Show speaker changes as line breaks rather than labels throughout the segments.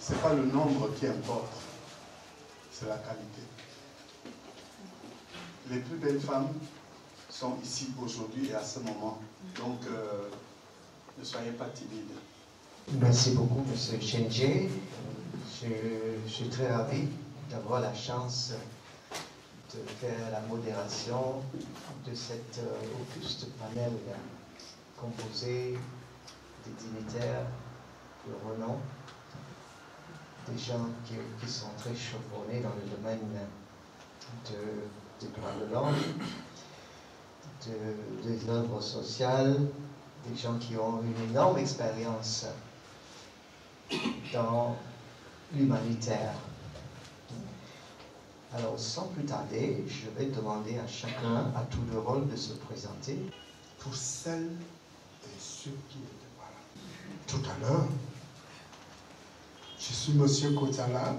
Ce n'est pas le nombre qui importe, c'est la qualité. Les plus belles femmes sont ici aujourd'hui et à ce moment. Donc, ne soyez pas timides.
Merci beaucoup, M. Chenje. Je suis très ravi d'avoir la chance de faire la modération de cet auguste panel composé des dignitaires de renom, des gens qui sont très chevronnés dans le domaine des droits de l'homme, des œuvres sociales, des gens qui ont une énorme expérience dans l'humanitaire. Alors, sans plus tarder, je vais demander à chacun, à tout le rôle, de se présenter.
Pour celles et ceux qui étaient pas là. Tout à l'heure, je suis M. Kotala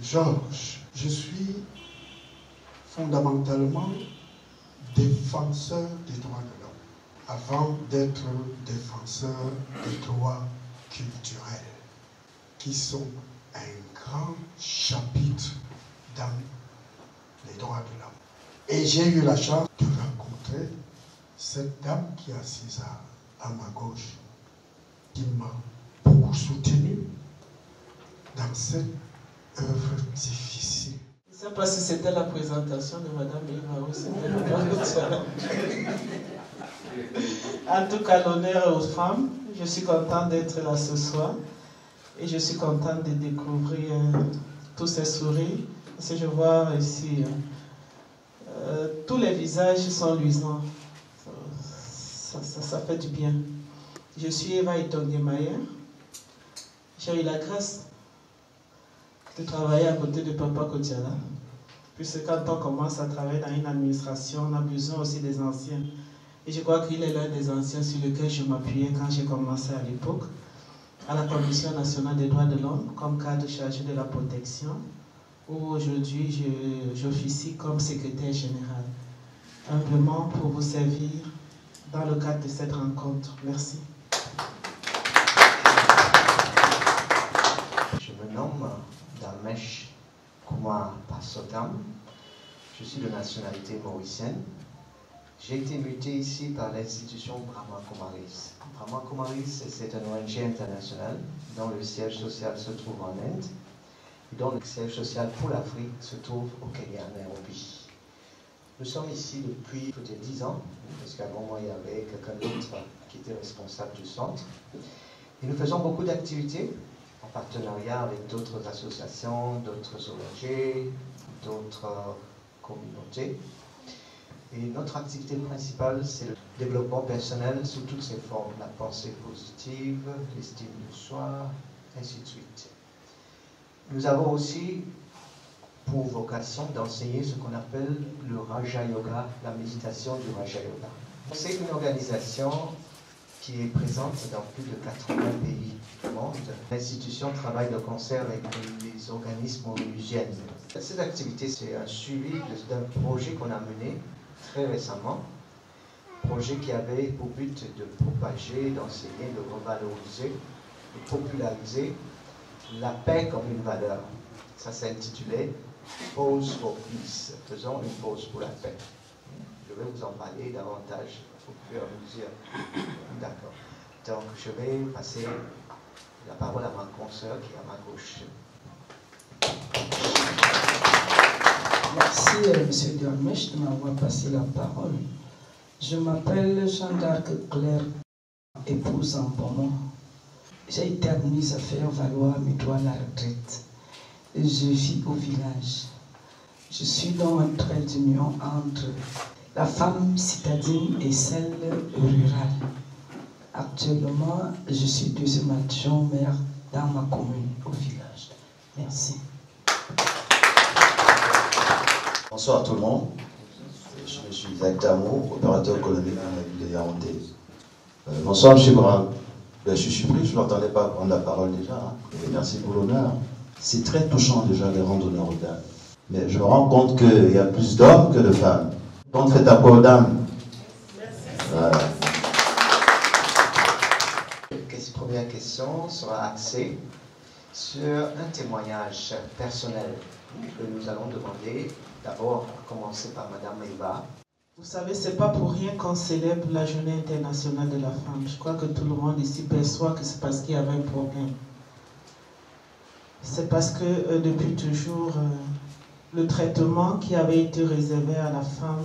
Georges. Je suis fondamentalement défenseur des droits de l'homme, avant d'être défenseur des droits culturels, qui sont un grand chapitre dans les droits de l'homme. Et j'ai eu la chance de rencontrer cette dame qui est assise à ma gauche, qui m'a beaucoup soutenu dans cette œuvre difficile.
Je ne sais pas si c'était la présentation de Mme Eva ou c'était le En tout cas, l'honneur aux femmes. Je suis contente d'être là ce soir et je suis contente de découvrir tous ces sourires. Parce que je vois ici, tous les visages sont luisants. Ça fait du bien. Je suis Eva Itonguemayer. J'ai eu la grâce de travailler à côté de Papa Kotiala. Puisque quand on commence à travailler dans une administration, on a besoin aussi des anciens. Et je crois qu'il est l'un des anciens sur lesquels je m'appuyais quand j'ai commencé à l'époque, à la Commission nationale des droits de l'homme, comme cadre chargé de la protection, où aujourd'hui j'officie comme secrétaire général. Humblement pour vous servir dans le cadre de cette rencontre. Merci.
Je me nomme Dharmesh Kumar Pasodam. Je suis de nationalité mauricienne. J'ai été muté ici par l'institution Brahma Kumaris. Brahma Kumaris, c'est un ONG international dont le siège social se trouve en Inde et dont le siège social pour l'Afrique se trouve au Kenya, à Nairobi. Nous sommes ici depuis peut-être 10 ans, parce qu'avant moi il y avait quelqu'un d'autre qui était responsable du centre. Et nous faisons beaucoup d'activités en partenariat avec d'autres associations, d'autres ONG, d'autres communautés. Et notre activité principale, c'est le développement personnel sous toutes ses formes, la pensée positive, l'estime de soi, ainsi de suite. Nous avons aussi pour vocation d'enseigner ce qu'on appelle le Raja Yoga, la méditation du Raja Yoga. C'est une organisation qui est présente dans plus de 80 pays du monde. L'institution travaille de concert avec les organismes onusiennes. Cette activité, c'est un suivi d'un projet qu'on a mené très récemment, projet qui avait pour but de propager, d'enseigner, de revaloriser, de populariser la paix comme une valeur. Ça s'intitulait Pause for Peace, faisons une pause pour la paix. Je vais vous en parler davantage au fur et à mesure. D'accord. Donc je vais passer la parole à ma consoeur qui est à ma gauche.
Merci, M. Dharmesh, de m'avoir passé la parole. Je m'appelle Jeanne d'Arc Claire, épouse en Beaumont. J'ai été admise à faire valoir mes droits à la retraite. Je vis au village. Je suis dans un trait d'union entre la femme citadine et celle rurale. Actuellement, je suis deuxième adjoint maire dans ma commune, au village. Merci.
Bonsoir à tout le monde. Je suis Isaac Damo, opérateur économique dans la ville de Yaoundé. Bonsoir M. Brun. Je suis surpris, je ne l'entendais pas prendre la parole déjà. Et merci pour l'honneur. C'est très touchant déjà de rendre honneur aux dames. Mais je me rends compte qu'il y a plus d'hommes que de femmes. Donc faites appel aux dames. Voilà.
La première question sera axée sur un témoignage personnel que nous allons demander d'abord à commencer par Madame Eva.
Vous savez, c'est pas pour rien qu'on célèbre la Journée internationale de la femme. Je crois que tout le monde ici perçoit que c'est parce qu'il y avait un problème. C'est parce que depuis toujours, le traitement qui avait été réservé à la femme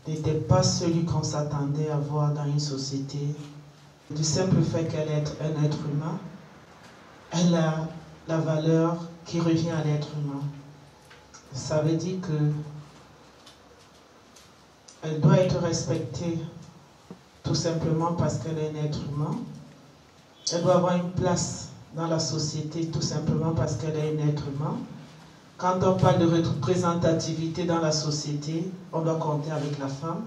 n'était pas celui qu'on s'attendait à voir dans une société. Du simple fait qu'elle est un être humain, elle a la valeur qui revient à l'être humain. Ça veut dire que elle doit être respectée tout simplement parce qu'elle est un être humain. Elle doit avoir une place dans la société tout simplement parce qu'elle est un être humain. Quand on parle de représentativité dans la société, on doit compter avec la femme.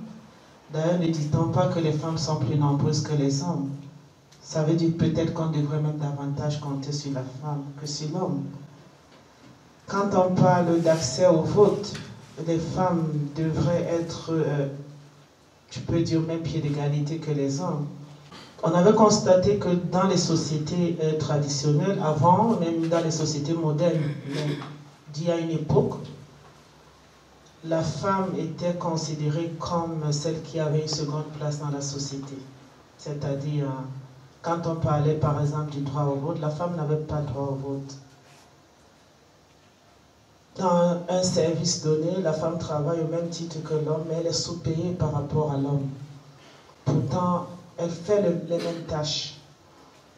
D'ailleurs, ne dit-on pas que les femmes sont plus nombreuses que les hommes? Ça veut dire peut-être qu'on devrait même davantage compter sur la femme que sur l'homme. Quand on parle d'accès au vote, les femmes devraient être, tu peux dire, au même pied d'égalité que les hommes. On avait constaté que dans les sociétés traditionnelles, avant, même dans les sociétés modernes, d'il y a une époque, la femme était considérée comme celle qui avait une seconde place dans la société. C'est-à-dire, quand on parlait par exemple du droit au vote, la femme n'avait pas droit au vote. Dans un service donné, la femme travaille au même titre que l'homme, mais elle est sous-payée par rapport à l'homme. Pourtant, elle fait les mêmes tâches.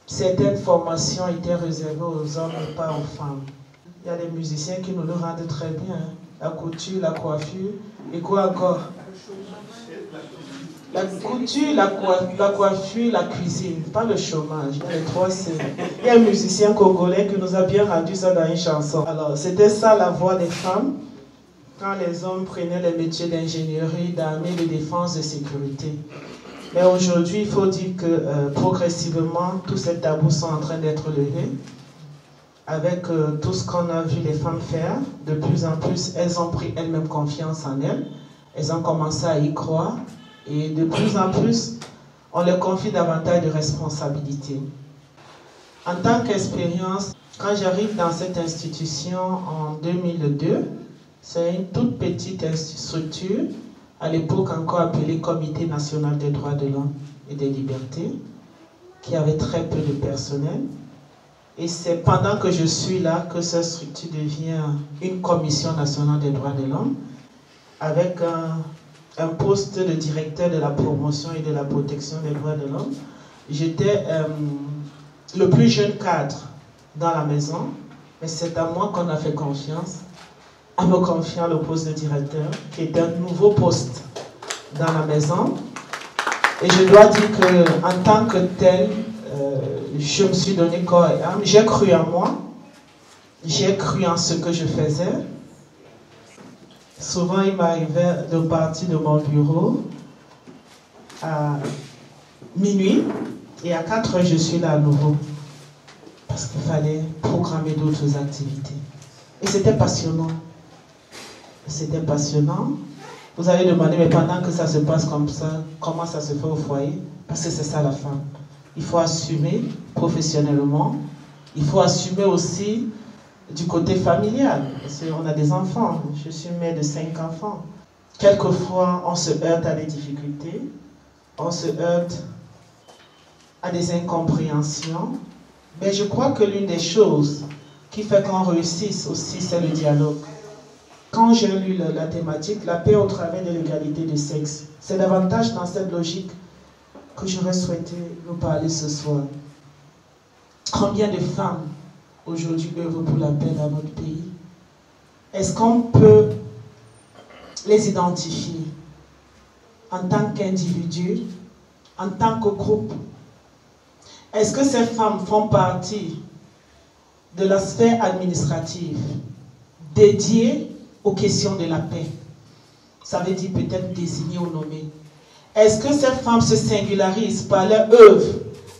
Certaines formations étaient réservées aux hommes et pas aux femmes. Il y a des musiciens qui nous le rendent très bien. Hein. La couture, la coiffure, et quoi encore? La couture, la coiffure, la cuisine, pas le chômage. Il y a les 3 C. Il y a un musicien congolais qui nous a bien rendu ça dans une chanson. Alors, c'était ça la voix des femmes quand les hommes prenaient les métiers d'ingénierie, d'armée, de défense, de sécurité. Mais aujourd'hui, il faut dire que progressivement, tous ces tabous sont en train d'être levés. Avec tout ce qu'on a vu les femmes faire, de plus en plus, elles ont pris elles-mêmes confiance en elles. Elles ont commencé à y croire. Et de plus en plus, on leur confie davantage de responsabilités. En tant qu'expérience, quand j'arrive dans cette institution en 2002, c'est une toute petite structure, à l'époque encore appelée Comité national des droits de l'homme et des libertés, qui avait très peu de personnel. Et c'est pendant que je suis là que cette structure devient une Commission nationale des droits de l'homme, avec un poste de directeur de la promotion et de la protection des droits de l'homme. J'étais le plus jeune cadre dans la maison, mais c'est à moi qu'on a fait confiance, en me confiant le poste de directeur, qui est un nouveau poste dans la maison. Et je dois dire qu'en tant que tel, je me suis donné corps et âme. J'ai cru en moi, j'ai cru en ce que je faisais. Souvent, il m'arrivait de partir de mon bureau à minuit et à 4 heures, je suis là à nouveau. Parce qu'il fallait programmer d'autres activités. Et c'était passionnant. C'était passionnant. Vous allez demander, mais pendant que ça se passe comme ça, comment ça se fait au foyer? Parce que c'est ça la femme. Il faut assumer professionnellement. Il faut assumer aussi du côté familial. Parce qu'on a des enfants. Je suis mère de 5 enfants. Quelquefois, on se heurte à des difficultés. On se heurte à des incompréhensions. Mais je crois que l'une des choses qui fait qu'on réussisse aussi, c'est le dialogue. Quand j'ai lu la thématique, la paix au travers de l'égalité de sexe, c'est davantage dans cette logique que j'aurais souhaité nous parler ce soir. Combien de femmes aujourd'hui œuvrent pour la paix dans notre pays? Est-ce qu'on peut les identifier en tant qu'individus, en tant que groupe? Est-ce que ces femmes font partie de la sphère administrative dédiée aux questions de la paix? Ça veut dire peut-être désigner ou nommer. Est-ce que ces femmes se singularisent par leur œuvre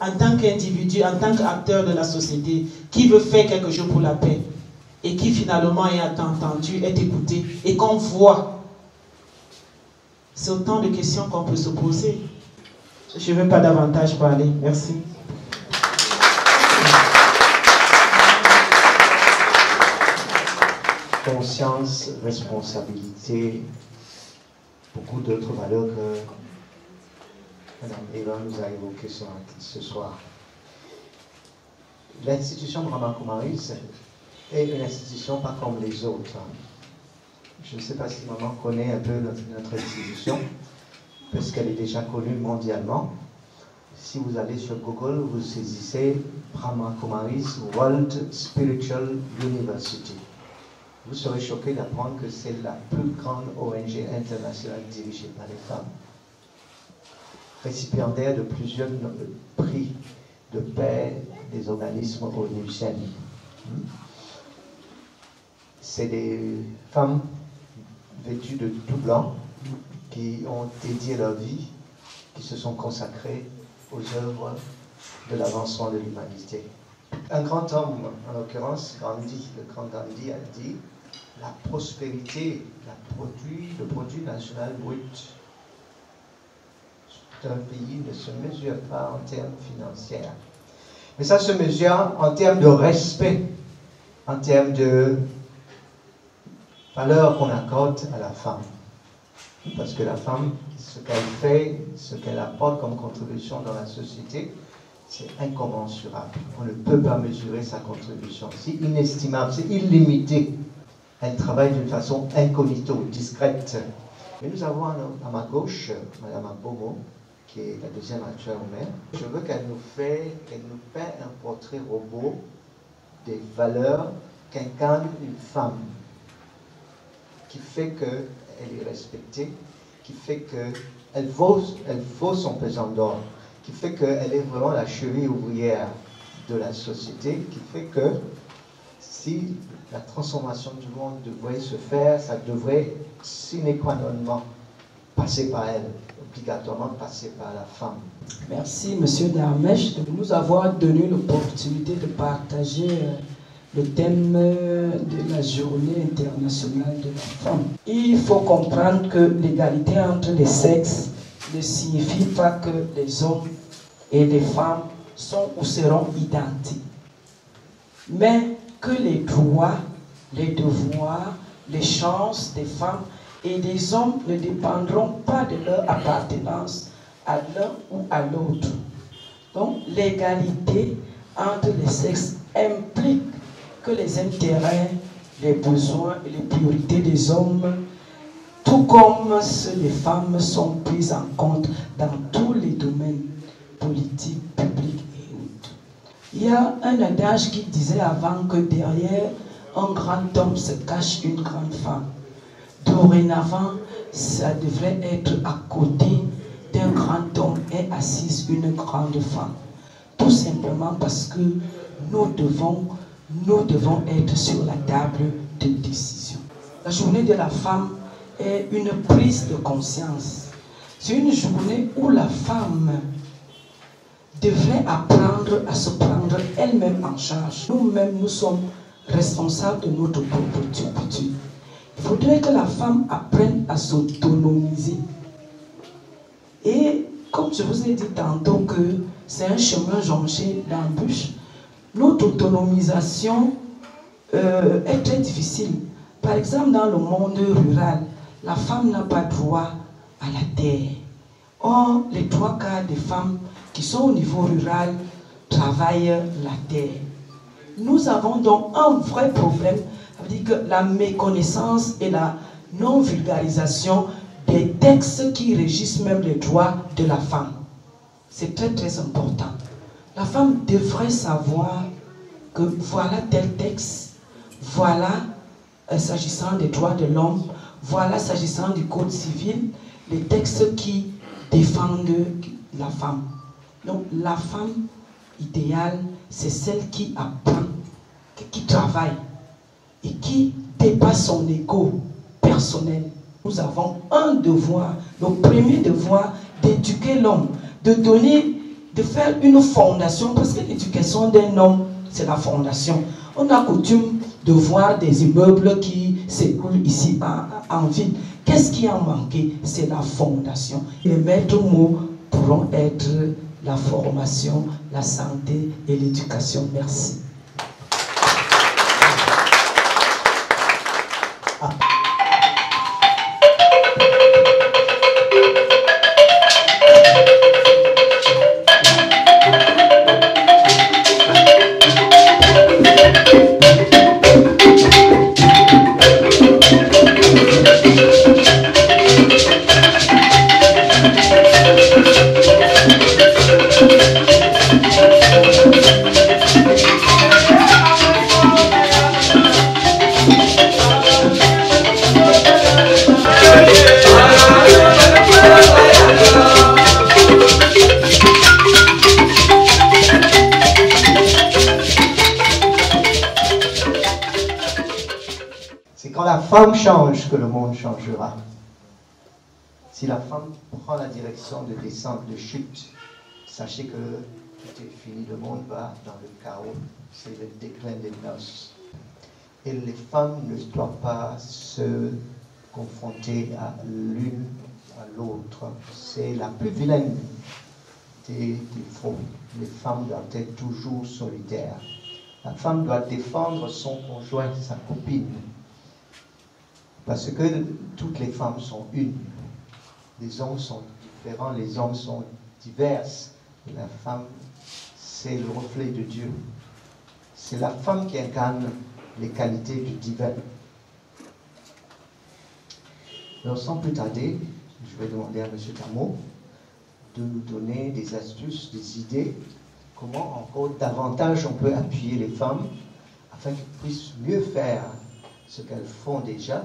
en tant qu'individu, en tant qu'acteur de la société, qui veut faire quelque chose pour la paix et qui finalement est entendu, est écouté et qu'on voit? C'est autant de questions qu'on peut se poser. Je ne veux pas davantage parler. Merci.
conscience, responsabilité, beaucoup d'autres valeurs que Mme Eva nous a évoquées ce soir. L'institution Brahma Kumaris est une institution pas comme les autres. Je ne sais pas si maman connaît un peu notre institution, parce qu'elle est déjà connue mondialement. Si vous allez sur Google, vous saisissez Brahma Kumaris World Spiritual University. Vous serez choqué d'apprendre que c'est la plus grande ONG internationale dirigée par les femmes. Récipiendaire de plusieurs prix de paix des organismes onusiens. C'est des femmes vêtues de tout blanc qui ont dédié leur vie, qui se sont consacrées aux œuvres de l'avancement de l'humanité. Un grand homme, en l'occurrence Gandhi, le grand Gandhi a dit la prospérité, le produit national brut d'un pays ne se mesure pas en termes financiers. Mais ça se mesure en termes de respect, en termes de valeur qu'on accorde à la femme. Parce que la femme, ce qu'elle fait, ce qu'elle apporte comme contribution dans la société, c'est incommensurable. On ne peut pas mesurer sa contribution. C'est inestimable, c'est illimité. Elle travaille d'une façon incognito, discrète. Et nous avons à ma gauche, Mme Bomo, qui est la deuxième actuelle au maire. Je veux qu'elle nous fait un portrait robot des valeurs qu'incarne une femme, qui fait qu'elle est respectée, qui fait qu'elle vaut son pesant d'or, qui fait qu'elle est vraiment la cheville ouvrière de la société, qui fait que si la transformation du monde devrait se faire, ça devrait sine qua non passer par elle, obligatoirement passer par la femme.
Merci, M. Darmesh, de nous avoir donné l'opportunité de partager le thème de la Journée internationale de la femme. Il faut comprendre que l'égalité entre les sexes ne signifie pas que les hommes et les femmes sont ou seront identiques, mais que les droits, les devoirs, les chances des femmes et des hommes ne dépendront pas de leur appartenance à l'un ou à l'autre. Donc l'égalité entre les sexes implique que les intérêts, les besoins et les priorités des hommes, tout comme ceux des femmes, sont pris en compte dans tous les domaines politiques, publics et autres. Il y a un adage qui disait avant que derrière un grand homme se cache une grande femme. Dorénavant, ça devrait être à côté d'un grand homme et assise une grande femme. Tout simplement parce que nous devons être sur la table de décision. La journée de la femme est une prise de conscience. C'est une journée où la femme devrait apprendre à se prendre elle-même en charge. Nous-mêmes, nous sommes responsables de notre propre turpitude. Il faudrait que la femme apprenne à s'autonomiser. Et comme je vous ai dit tantôt que c'est un chemin jonché d'embûches, notre autonomisation est très difficile. Par exemple, dans le monde rural, la femme n'a pas droit à la terre. Or, les 3/4 des femmes qui sont au niveau rural travaillent la terre. Nous avons donc un vrai problème, ça veut dire que la méconnaissance et la non-vulgarisation des textes qui régissent même les droits de la femme. C'est très très important. La femme devrait savoir que voilà tel texte, voilà s'agissant des droits de l'homme, voilà s'agissant du code civil, les textes qui défendent la femme. Donc la femme idéale, c'est celle qui apprend, qui travaille et qui dépasse son ego personnel. Nous avons un devoir, le premier devoir, d'éduquer l'homme, de faire une fondation, parce que l'éducation d'un homme, c'est la fondation. On a coutume de voir des immeubles qui s'écoulent ici en ville. Qu'est-ce qui a manqué? C'est la fondation. Les maîtres mots pourront être la formation, la santé et l'éducation. Merci.
quand la femme change que le monde changera. Si la femme prend la direction de descente, de chute, sachez que tout est fini, le monde va dans le chaos, c'est le déclin des mœurs. Et les femmes ne doivent pas se confronter à l'une à l'autre. C'est la plus vilaine des défauts. Les femmes doivent être toujours solidaires. La femme doit défendre son conjoint, sa copine. Parce que toutes les femmes sont une. Les hommes sont différents, les hommes sont divers. Et la femme, c'est le reflet de Dieu. C'est la femme qui incarne les qualités du divin. Alors sans plus tarder, je vais demander à M. Tamo de nous donner des astuces, des idées, comment encore davantage on peut appuyer les femmes afin qu'elles puissent mieux faire ce qu'elles font déjà.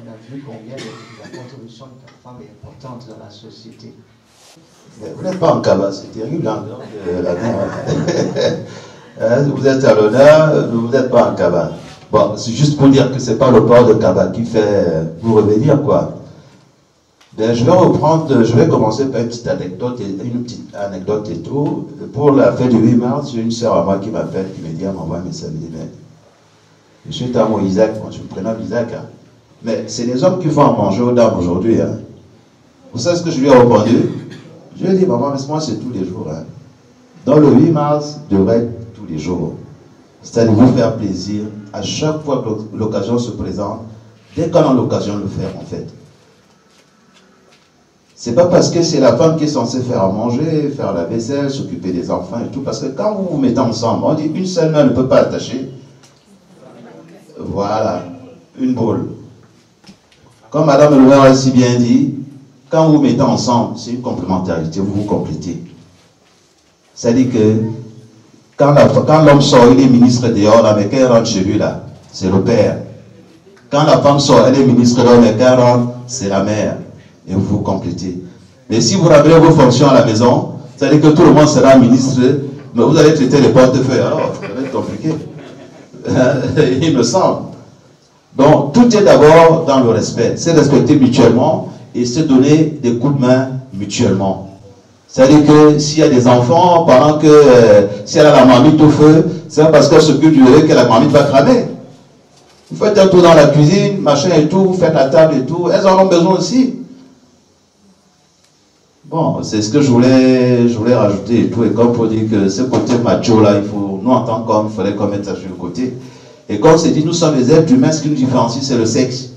On a vu combien la contribution de la femme est importante dans la société.
Mais vous n'êtes pas en cabas, c'est terrible, hein, la mer. Vous êtes à l'honneur, vous n'êtes pas en cabas. Bon, c'est juste pour dire que c'est pas le port de cabas qui fait vous revenir, quoi. Ben, je vais commencer par une petite anecdote et tout. Pour la fête du 8 mars, j'ai une sœur à moi qui m'appelle, qui me dit, elle m'envoie un message, elle me dit, mais, je suis Tamo Isaac, moi je me prénomme Isaac, hein. Mais c'est les hommes qui font à manger aux dames aujourd'hui, hein. Vous savez ce que je lui ai répondu? Je lui ai dit, maman, mais moi c'est tous les jours, hein. Dans le 8 mars, devrait être tous les jours. C'est-à-dire vous faire plaisir à chaque fois que l'occasion se présente, dès qu'on a l'occasion de le faire, en fait. C'est pas parce que c'est la femme qui est censée faire à manger, faire la vaisselle, s'occuper des enfants et tout, parce que quand vous vous mettez ensemble, on dit une seule main ne peut pas attacher. Voilà, une boule. Comme Madame Louer a si bien dit, quand vous vous mettez ensemble, c'est une complémentarité, vous vous complétez. C'est-à-dire que quand l'homme sort, il est ministre dehors, là, mais quand il rentre chez lui, là, c'est le père. Quand la femme sort, elle est ministre dehors, mais quand elle rentre, c'est la mère. Et vous vous complétez. Mais si vous rappelez vos fonctions à la maison, c'est-à-dire que tout le monde sera ministre, mais vous allez traiter les portefeuilles, alors ça va être compliqué. Il me semble. Donc, tout est d'abord dans le respect. C'est respecter mutuellement et se donner des coups de main mutuellement. C'est-à-dire que s'il y a des enfants, pendant que si elle a la marmite au feu, c'est pas parce qu'elle s'occupe du bébé que la marmite va cramer. Vous faites un tour dans la cuisine, machin et tout, vous faites la table et tout, elles en ont besoin aussi. Bon, c'est ce que je voulais rajouter et tout, et comme pour dire que ce côté macho là, nous en tant qu'hommes, il fallait qu'on mette ça sur le côté. Et comme c'est dit, nous sommes les êtres humains, ce qui nous différencie, c'est le sexe.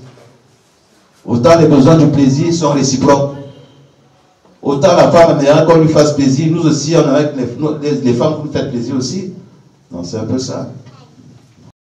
Autant les besoins du plaisir sont réciproques. Autant la femme aimerait qu'on lui fasse plaisir, nous aussi, on aimerait que les femmes nous fassent plaisir aussi. Donc c'est un peu ça.